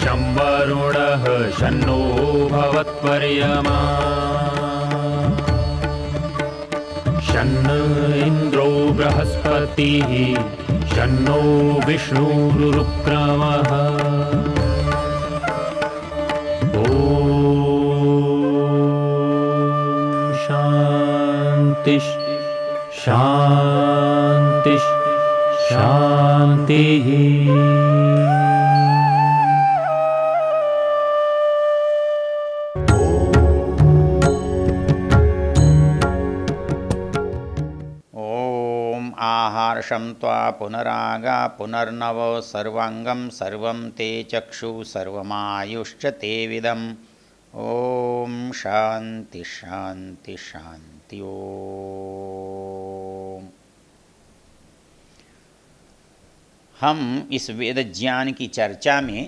शं वरुणः शन्नो भवत्पर्यमा शन्न इन्द्रो बृहस्पतिः शन्नो विष्णुरुक्रमः ॐ शान्ति शान्ति शान्तिः। आहार्षं त्वा पुनरागा पुनर्नव सर्वांगं सर्वं ते चक्षु सर्वमायुश्च ते विदम्। ओम शांति शांति शांति। ओम। हम इस वेद ज्ञान की चर्चा में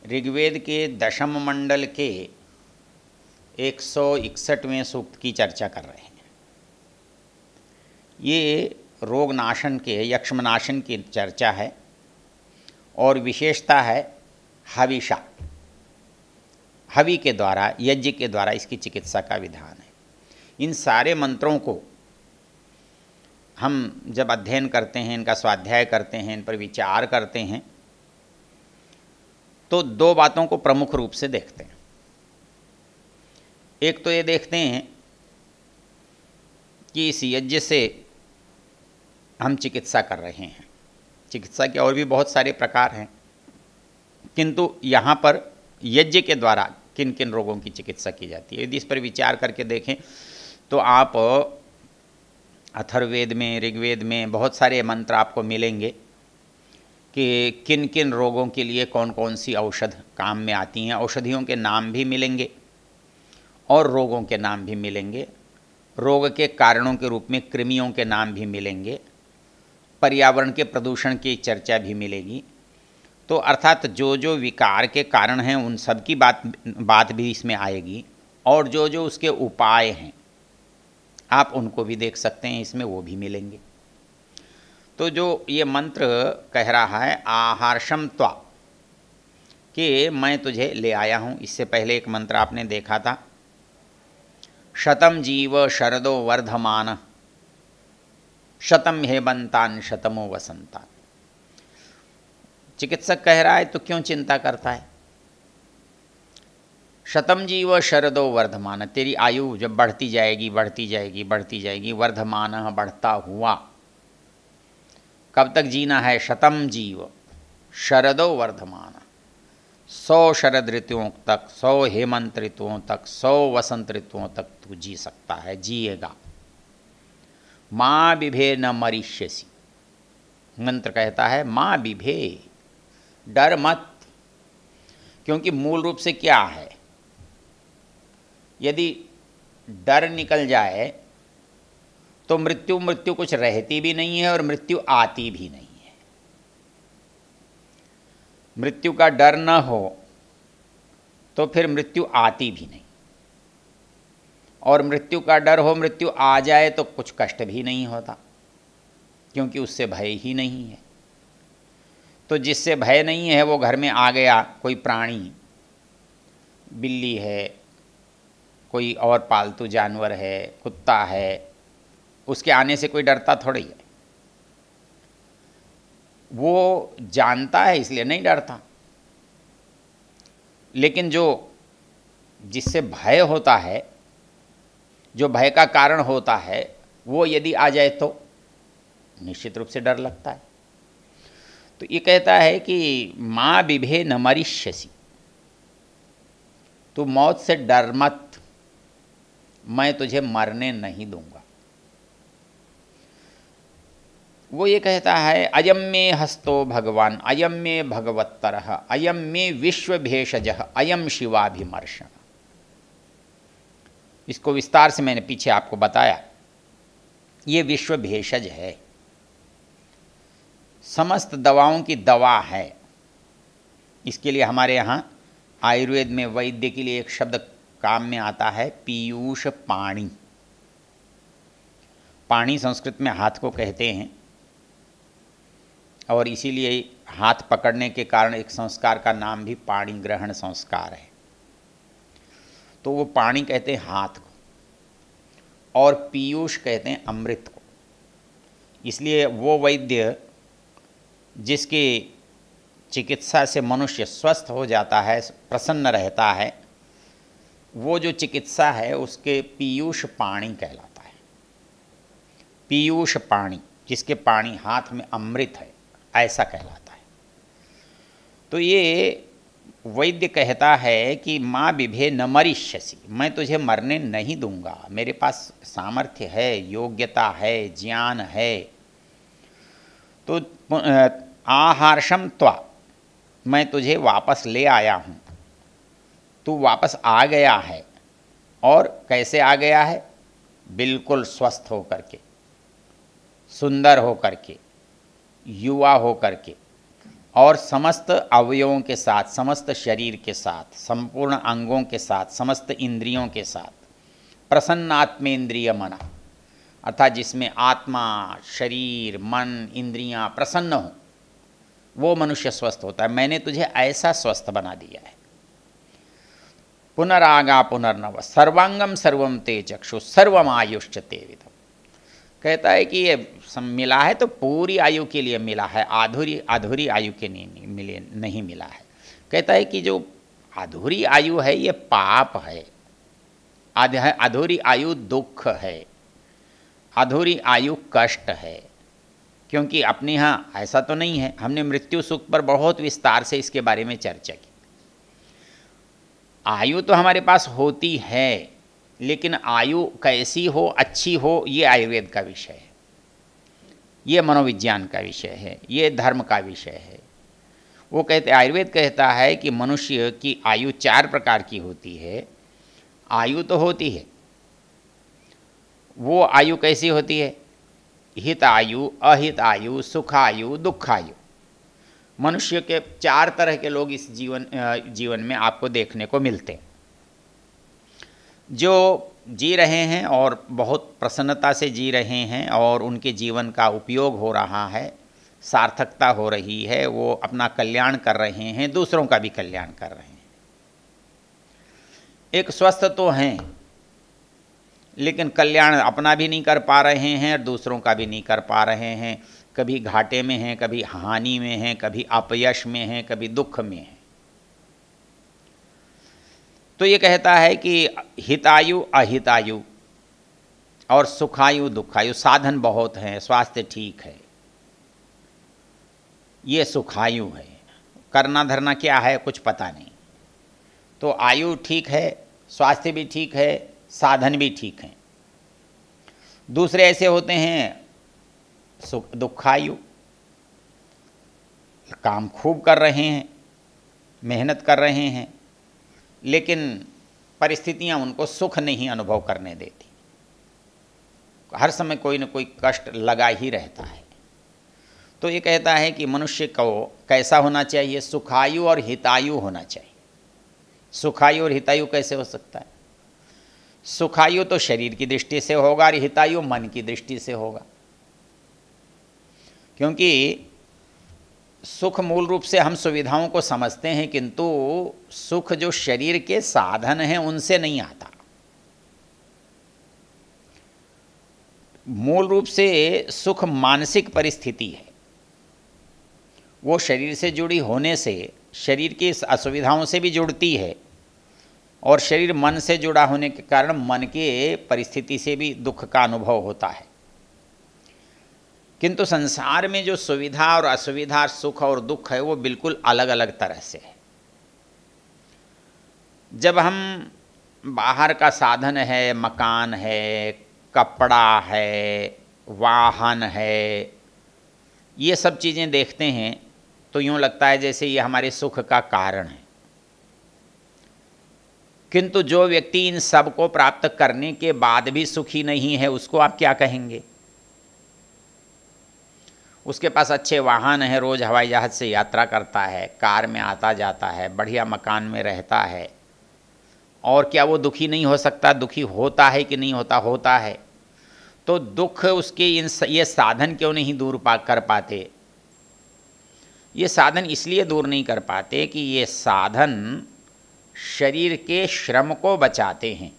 ऋग्वेद के दशम मंडल के 161वें सूक्त की चर्चा कर रहे हैं। ये रोग नाशन के यक्ष्मनाशन की चर्चा है और विशेषता है हविषा, हवि के द्वारा, यज्ञ के द्वारा इसकी चिकित्सा का विधान है। इन सारे मंत्रों को हम जब अध्ययन करते हैं, इनका स्वाध्याय करते हैं, इन पर विचार करते हैं, तो दो बातों को प्रमुख रूप से देखते हैं। एक तो ये देखते हैं कि इस यज्ञ से हम चिकित्सा कर रहे हैं। चिकित्सा के और भी बहुत सारे प्रकार हैं, किंतु यहाँ पर यज्ञ के द्वारा किन किन रोगों की चिकित्सा की जाती है, यदि इस पर विचार करके देखें तो आप अथर्ववेद में, ऋग्वेद में बहुत सारे मंत्र आपको मिलेंगे कि किन किन रोगों के लिए कौन कौन सी औषध काम में आती हैं। औषधियों के नाम भी मिलेंगे और रोगों के नाम भी मिलेंगे। रोग के कारणों के रूप में कृमियों के नाम भी मिलेंगे। पर्यावरण के प्रदूषण की चर्चा भी मिलेगी। तो अर्थात जो जो विकार के कारण हैं उन सब की बात भी इसमें आएगी, और जो जो उसके उपाय हैं आप उनको भी देख सकते हैं, इसमें वो भी मिलेंगे। तो जो ये मंत्र कह रहा है आहार्षम त्वा, कि मैं तुझे ले आया हूँ। इससे पहले एक मंत्र आपने देखा था, शतम जीव शरदो वर्धमान शतम हेमंतान शतमो वसंतान। चिकित्सक कह रहा है तो क्यों चिंता करता है। शतम जीव शरदो वर्धमान, तेरी आयु जब बढ़ती जाएगी बढ़ती जाएगी बढ़ती जाएगी, वर्धमान बढ़ता हुआ, कब तक जीना है। शतम जीव शरदो वर्धमान, 100 शरद ऋतुओं तक, 100 हेमंत ऋतुओं तक, 100 वसंत ऋतुओं तक तू जी सकता है, जिएगा। माँ बिभे न मरिष्यसि, मंत्र कहता है माँ बिभे, डर मत। क्योंकि मूल रूप से क्या है, यदि डर निकल जाए तो मृत्यु कुछ रहती भी नहीं है और मृत्यु आती भी नहीं है। मृत्यु का डर न हो तो फिर मृत्यु आती भी नहीं, और मृत्यु का डर हो, मृत्यु आ जाए तो कुछ कष्ट भी नहीं होता, क्योंकि उससे भय ही नहीं है। तो जिससे भय नहीं है वो घर में आ गया, कोई प्राणी, बिल्ली है, कोई और पालतू जानवर है, कुत्ता है, उसके आने से कोई डरता थोड़ी है। वो जानता है इसलिए नहीं डरता। लेकिन जो जिससे भय होता है, जो भय का कारण होता है, वो यदि आ जाए तो निश्चित रूप से डर लगता है। तो ये कहता है कि माँ बिभे न मरिष्यसि, तू मौत से डर मत, मैं तुझे मरने नहीं दूंगा। वो ये कहता है अयम में हस्तो भगवान, अयम में भगवत्तरः, अयम में विश्व भेषजः, अयम शिवाभिमर्शन। इसको विस्तार से मैंने पीछे आपको बताया। ये विश्व भेषज है, समस्त दवाओं की दवा है। इसके लिए हमारे यहाँ आयुर्वेद में वैद्य के लिए एक शब्द काम में आता है, पीयूष पाणी। पाणी संस्कृत में हाथ को कहते हैं, और इसीलिए हाथ पकड़ने के कारण एक संस्कार का नाम भी पाणी ग्रहण संस्कार है। तो वो पाणी कहते हैं हाथ को और पीयूष कहते हैं अमृत को। इसलिए वो वैद्य जिसकी चिकित्सा से मनुष्य स्वस्थ हो जाता है, प्रसन्न रहता है, वो जो चिकित्सा है उसके पीयूष पाणी कहलाता है। पीयूष पाणी, जिसके पाणी हाथ में अमृत है, ऐसा कहलाता है। तो ये वैद्य कहता है कि माँ विभे न मरिष्यसि, मैं तुझे मरने नहीं दूंगा, मेरे पास सामर्थ्य है, योग्यता है, ज्ञान है। तो आहार्षम त्वा, मैं तुझे वापस ले आया हूँ, तू वापस आ गया है। और कैसे आ गया है? बिल्कुल स्वस्थ हो करके, सुंदर हो करके, युवा हो करके, और समस्त अवयवों के साथ, समस्त शरीर के साथ, संपूर्ण अंगों के साथ, समस्त इंद्रियों के साथ, प्रसन्न आत्मेंद्रिय मना, अर्थात जिसमें आत्मा, शरीर, मन, इंद्रियां प्रसन्न हो, वो मनुष्य स्वस्थ होता है। मैंने तुझे ऐसा स्वस्थ बना दिया है। पुनरागा पुनर्नव सर्वांगम सर्वम ते चक्षु सर्वम आयुष्च ते विदम, कहता है कि ये मिला है तो पूरी आयु के लिए मिला है, अधूरी आयु के नहीं मिला है। कहता है कि जो अधूरी आयु है ये पाप है, अधूरी आयु दुख है, अधूरी आयु कष्ट है। क्योंकि अपने यहाँ ऐसा तो नहीं है, हमने मृत्यु सुख पर बहुत विस्तार से इसके बारे में चर्चा की। आयु तो हमारे पास होती है, लेकिन आयु कैसी हो, अच्छी हो, ये आयुर्वेद का विषय है, ये मनोविज्ञान का विषय है, ये धर्म का विषय है। वो कहते, आयुर्वेद कहता है कि मनुष्य की आयु 4 प्रकार की होती है। आयु तो होती है, वो आयु कैसी होती है? हित आयु, अहित आयु, सुखायु, दुखायु। मनुष्य के 4 तरह के लोग इस जीवन में आपको देखने को मिलते हैं। जो जी रहे हैं और बहुत प्रसन्नता से जी रहे हैं और उनके जीवन का उपयोग हो रहा है, सार्थकता हो रही है, वो अपना कल्याण कर रहे हैं, दूसरों का भी कल्याण कर रहे हैं। एक स्वस्थ तो हैं, लेकिन कल्याण अपना भी नहीं कर पा रहे हैं और दूसरों का भी नहीं कर पा रहे हैं। कभी घाटे में हैं, कभी हानि में हैं, कभी अपयश में हैं, कभी दुख में हैं। तो ये कहता है कि हितायु अहितायु और सुखायु दुखायु, साधन बहुत हैं, स्वास्थ्य ठीक है, ये सुखायु है। करना धरना क्या है कुछ पता नहीं। तो आयु ठीक है, स्वास्थ्य भी ठीक है, साधन भी ठीक हैं। दूसरे ऐसे होते हैं दुखायु, काम खूब कर रहे हैं, मेहनत कर रहे हैं, लेकिन परिस्थितियां उनको सुख नहीं अनुभव करने देती, हर समय कोई न कोई कष्ट लगा ही रहता है। तो ये कहता है कि मनुष्य को कैसा होना चाहिए? सुखायु और हितायु होना चाहिए। सुखायु और हितायु कैसे हो सकता है? सुखायु तो शरीर की दृष्टि से होगा और हितायु मन की दृष्टि से होगा। क्योंकि सुख मूल रूप से हम सुविधाओं को समझते हैं, किंतु सुख जो शरीर के साधन हैं उनसे नहीं आता। मूल रूप से सुख मानसिक परिस्थिति है, वो शरीर से जुड़ी होने से शरीर की असुविधाओं से भी जुड़ती है, और शरीर मन से जुड़ा होने के कारण मन के परिस्थिति से भी दुख का अनुभव होता है। किंतु संसार में जो सुविधा और असुविधा, सुख और दुख है, वो बिल्कुल अलग अलग तरह से है। जब हम बाहर का साधन है, मकान है, कपड़ा है, वाहन है, ये सब चीज़ें देखते हैं तो यूँ लगता है जैसे ये हमारे सुख का कारण है। किंतु जो व्यक्ति इन सब को प्राप्त करने के बाद भी सुखी नहीं है, उसको आप क्या कहेंगे? उसके पास अच्छे वाहन है, रोज़ हवाई जहाज़ से यात्रा करता है, कार में आता जाता है, बढ़िया मकान में रहता है, और क्या वो दुखी नहीं हो सकता? दुखी होता है कि नहीं होता? होता है। तो दुख उसके ये साधन क्यों नहीं दूर कर पाते? ये साधन इसलिए दूर नहीं कर पाते कि ये साधन शरीर के श्रम को बचाते हैं,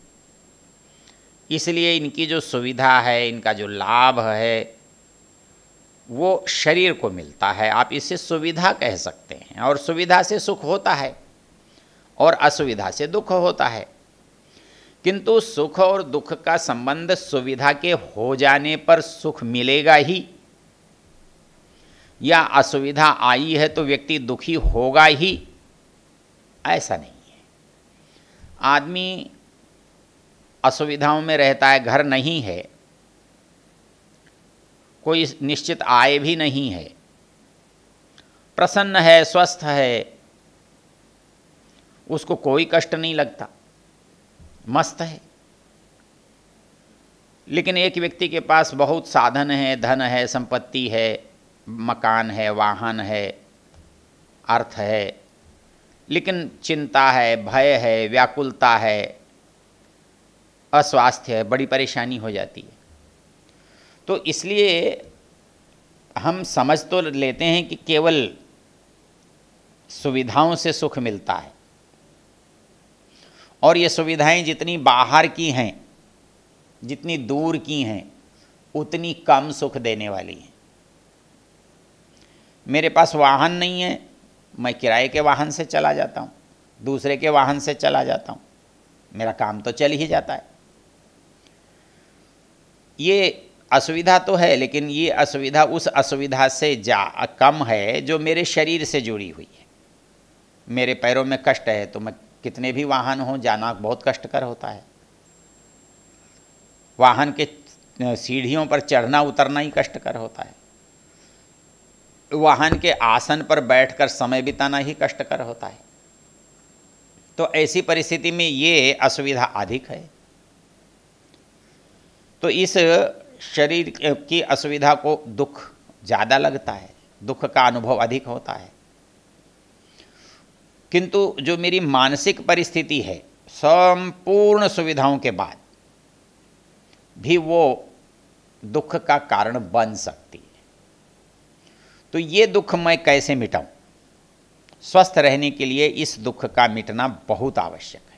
इसलिए इनकी जो सुविधा है, इनका जो लाभ है, वो शरीर को मिलता है। आप इसे सुविधा कह सकते हैं। और सुविधा से सुख होता है और असुविधा से दुख होता है, किंतु सुख और दुख का संबंध सुविधा के हो जाने पर सुख मिलेगा ही, या असुविधा आई है तो व्यक्ति दुखी होगा ही, ऐसा नहीं है। आदमी असुविधाओं में रहता है, घर नहीं है, कोई निश्चित आय भी नहीं है, प्रसन्न है, स्वस्थ है, उसको कोई कष्ट नहीं लगता, मस्त है। लेकिन एक व्यक्ति के पास बहुत साधन है, धन है, संपत्ति है, मकान है, वाहन है, अर्थ है, लेकिन चिंता है, भय है, व्याकुलता है, अस्वास्थ्य है, बड़ी परेशानी हो जाती है। तो इसलिए हम समझ तो लेते हैं कि केवल सुविधाओं से सुख मिलता है, और ये सुविधाएं जितनी बाहर की हैं, जितनी दूर की हैं, उतनी कम सुख देने वाली हैं। मेरे पास वाहन नहीं है, मैं किराए के वाहन से चला जाता हूँ, दूसरे के वाहन से चला जाता हूँ, मेरा काम तो चल ही जाता है। ये असुविधा तो है, लेकिन ये असुविधा उस असुविधा से कम है जो मेरे शरीर से जुड़ी हुई है। मेरे पैरों में कष्ट है तो मैं कितने भी वाहन हो, जाना बहुत कष्टकर होता है। वाहन के सीढ़ियों पर चढ़ना उतरना ही कष्टकर होता है। वाहन के आसन पर बैठकर समय बिताना ही कष्टकर होता है। तो ऐसी परिस्थिति में ये असुविधा अधिक है। तो इस शरीर की असुविधा को दुख ज़्यादा लगता है, दुख का अनुभव अधिक होता है। किंतु जो मेरी मानसिक परिस्थिति है, संपूर्ण सुविधाओं के बाद भी वो दुख का कारण बन सकती है। तो ये दुख मैं कैसे मिटाऊं? स्वस्थ रहने के लिए इस दुख का मिटना बहुत आवश्यक है।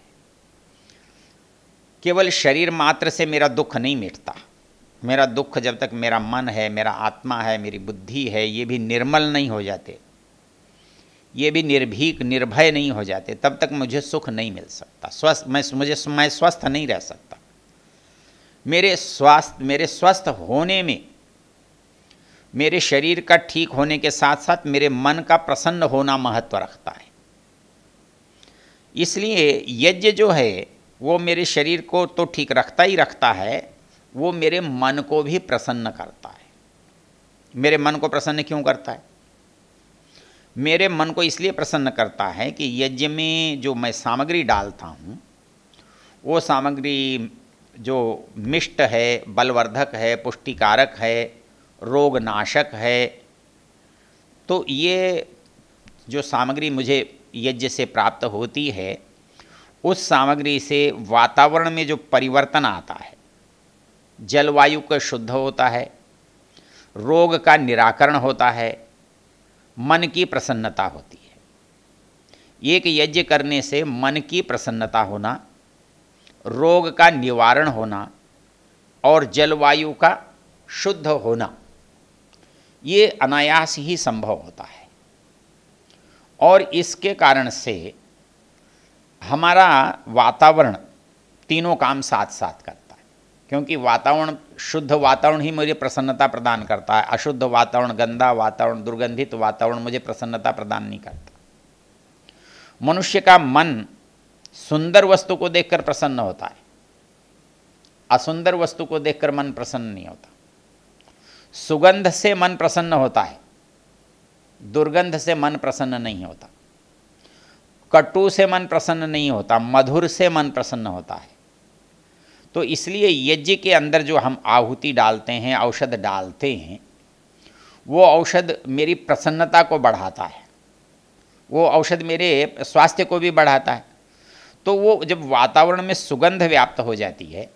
केवल शरीर मात्र से मेरा दुख नहीं मिटता। मेरा दुख जब तक मेरा मन है, मेरा आत्मा है, मेरी बुद्धि है, ये भी निर्मल नहीं हो जाते, ये भी निर्भीक निर्भय नहीं हो जाते, तब तक मुझे सुख नहीं मिल सकता। मैं स्वस्थ नहीं रह सकता। मेरे स्वस्थ होने में मेरे शरीर का ठीक होने के साथ साथ मेरे मन का प्रसन्न होना महत्व रखता है। इसलिए यज्ञ जो है वो मेरे शरीर को तो ठीक रखता ही रखता है, वो मेरे मन को भी प्रसन्न करता है। मेरे मन को प्रसन्न क्यों करता है? मेरे मन को इसलिए प्रसन्न करता है कि यज्ञ में जो मैं सामग्री डालता हूँ, वो सामग्री जो मिष्ट है, बलवर्धक है, पुष्टिकारक है, रोगनाशक है। तो ये जो सामग्री मुझे यज्ञ से प्राप्त होती है, उस सामग्री से वातावरण में जो परिवर्तन आता है, जलवायु का शुद्ध होता है, रोग का निराकरण होता है, मन की प्रसन्नता होती है। एक यज्ञ करने से मन की प्रसन्नता होना, रोग का निवारण होना और जलवायु का शुद्ध होना, ये अनायास ही संभव होता है। और इसके कारण से हमारा वातावरण तीनों काम साथ साथ करता है, क्योंकि वातावरण, शुद्ध वातावरण ही मुझे प्रसन्नता प्रदान करता है। अशुद्ध वातावरण, गंदा वातावरण, दुर्गंधित वातावरण मुझे प्रसन्नता प्रदान नहीं करता। मनुष्य का मन सुंदर वस्तु को देखकर प्रसन्न होता है, असुंदर वस्तु को देखकर मन प्रसन्न नहीं होता। सुगंध से मन प्रसन्न होता है, दुर्गंध से मन प्रसन्न नहीं होता। कटु से मन प्रसन्न नहीं होता, मधुर से मन प्रसन्न होता है। तो इसलिए यज्ञ के अंदर जो हम आहुति डालते हैं, औषध डालते हैं, वो औषध मेरी प्रसन्नता को बढ़ाता है, वो औषध मेरे स्वास्थ्य को भी बढ़ाता है। तो वो जब वातावरण में सुगंध व्याप्त हो जाती है,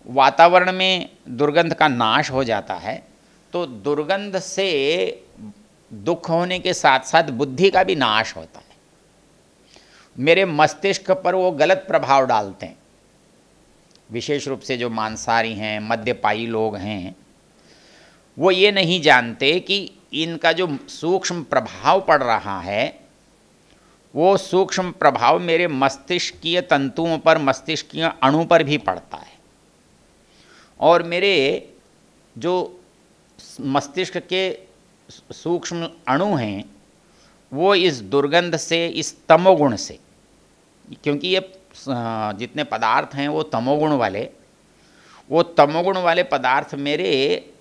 वातावरण में दुर्गंध का नाश हो जाता है, तो दुर्गंध से दुख होने के साथ साथ बुद्धि का भी नाश होता है। मेरे मस्तिष्क पर वो गलत प्रभाव डालते हैं। विशेष रूप से जो मांसाहारी हैं, मद्यपायी लोग हैं, वो ये नहीं जानते कि इनका जो सूक्ष्म प्रभाव पड़ रहा है वो सूक्ष्म प्रभाव मेरे मस्तिष्कीय तंतुओं पर, मस्तिष्कीय अणु पर भी पड़ता है। और मेरे जो मस्तिष्क के सूक्ष्म अणु हैं वो इस दुर्गंध से, इस तमोगुण से, क्योंकि ये जितने पदार्थ हैं वो तमोगुण वाले पदार्थ मेरे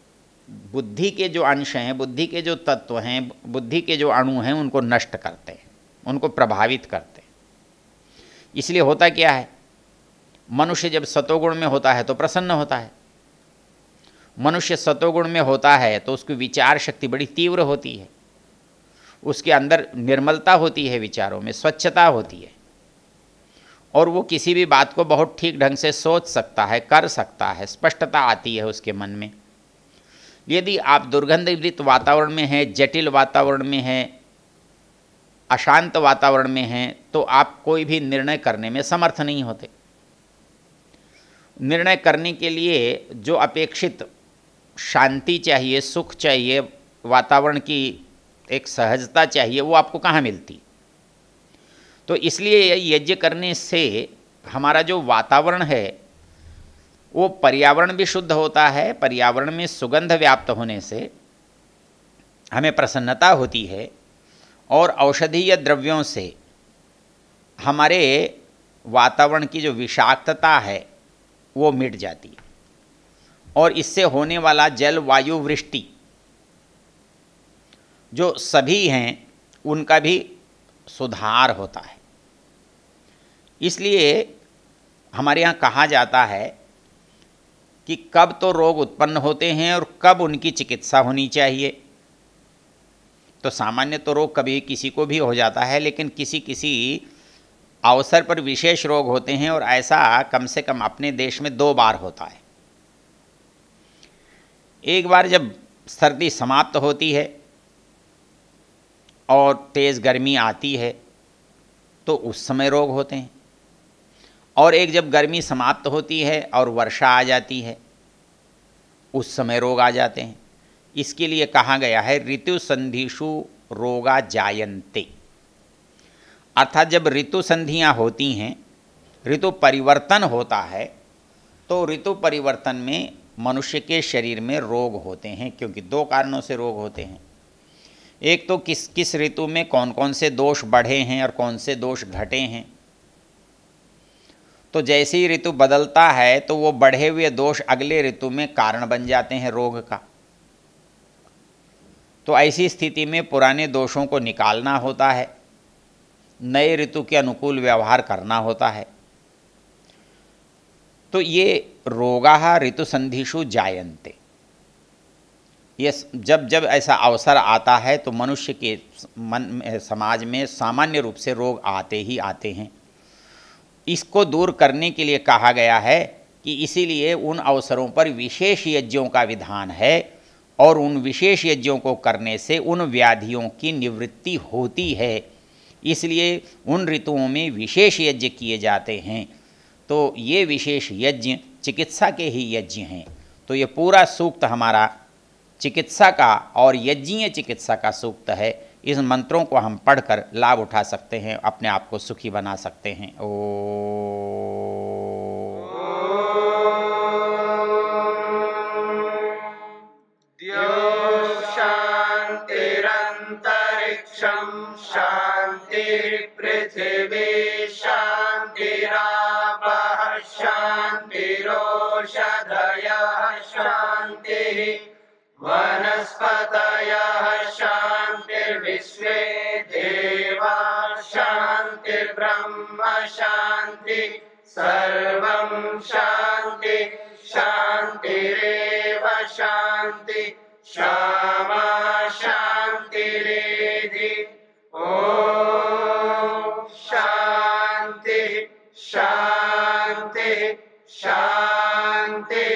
बुद्धि के जो अंश हैं, बुद्धि के जो तत्व हैं, बुद्धि के जो अणु हैं उनको नष्ट करते हैं, उनको प्रभावित करते हैं। इसलिए होता क्या है, मनुष्य जब सतोगुण में होता है तो प्रसन्न होता है। मनुष्य सतोगुण में होता है तो उसकी विचार शक्ति बड़ी तीव्र होती है, उसके अंदर निर्मलता होती है, विचारों में स्वच्छता होती है, और वो किसी भी बात को बहुत ठीक ढंग से सोच सकता है, कर सकता है, स्पष्टता आती है उसके मन में। यदि आप दुर्गंधयुक्त वातावरण में हैं, जटिल वातावरण में हैं, अशांत वातावरण में हैं, तो आप कोई भी निर्णय करने में समर्थ नहीं होते। निर्णय करने के लिए जो अपेक्षित शांति चाहिए, सुख चाहिए, वातावरण की एक सहजता चाहिए, वो आपको कहाँ मिलती। तो इसलिए यज्ञ करने से हमारा जो वातावरण है वो पर्यावरण भी शुद्ध होता है। पर्यावरण में सुगंध व्याप्त होने से हमें प्रसन्नता होती है, और औषधीय द्रव्यों से हमारे वातावरण की जो विषाक्तता है वो मिट जाती है, और इससे होने वाला जल वायु वृष्टि जो सभी हैं उनका भी सुधार होता है। इसलिए हमारे यहाँ कहा जाता है कि कब तो रोग उत्पन्न होते हैं और कब उनकी चिकित्सा होनी चाहिए। तो सामान्य तो रोग कभी किसी को भी हो जाता है, लेकिन किसी किसी अवसर पर विशेष रोग होते हैं, और ऐसा कम से कम अपने देश में 2 बार होता है। एक बार जब सर्दी समाप्त होती है और तेज़ गर्मी आती है तो उस समय रोग होते हैं, और एक जब गर्मी समाप्त होती है और वर्षा आ जाती है उस समय रोग आ जाते हैं। इसके लिए कहा गया है ऋतु संधिषु रोगा जायन्ते, अर्थात जब ऋतु संधियाँ होती हैं, ऋतु परिवर्तन होता है, तो ऋतु परिवर्तन में मनुष्य के शरीर में रोग होते हैं, क्योंकि 2 कारणों से रोग होते हैं। एक तो किस किस ऋतु में कौन कौन से दोष बढ़े हैं और कौन से दोष घटे हैं। तो जैसे ही ऋतु बदलता है तो वो बढ़े हुए दोष अगले ऋतु में कारण बन जाते हैं रोग का। तो ऐसी स्थिति में पुराने दोषों को निकालना होता है, नए ऋतु के अनुकूल व्यवहार करना होता है। तो ये रोगाः ऋतु संधिषु जायन्ते, ये जब जब ऐसा अवसर आता है तो मनुष्य के समाज में सामान्य रूप से रोग आते ही आते हैं। इसको दूर करने के लिए कहा गया है कि इसीलिए उन अवसरों पर विशेष यज्ञों का विधान है, और उन विशेष यज्ञों को करने से उन व्याधियों की निवृत्ति होती है। इसलिए उन ऋतुओं में विशेष यज्ञ किए जाते हैं। तो ये विशेष यज्ञ चिकित्सा के ही यज्ञ हैं। तो ये पूरा सूक्त हमारा चिकित्सा का और यज्ञीय चिकित्सा का सूक्त है। इस मंत्रों को हम पढ़कर लाभ उठा सकते हैं, अपने आप को सुखी बना सकते हैं। शांतिरंतरिक्षं शांतिर्पृथिवी शांतिरापः शांतिरोषधयः शांतिः वनस्पतयः शांतिर्विश्वे देवा शांतिर्ब्रह्म शांति सर्वं शांति शांतिरेव शांति क्षमा शांतिरेधि। ओम शांति शांति शांति।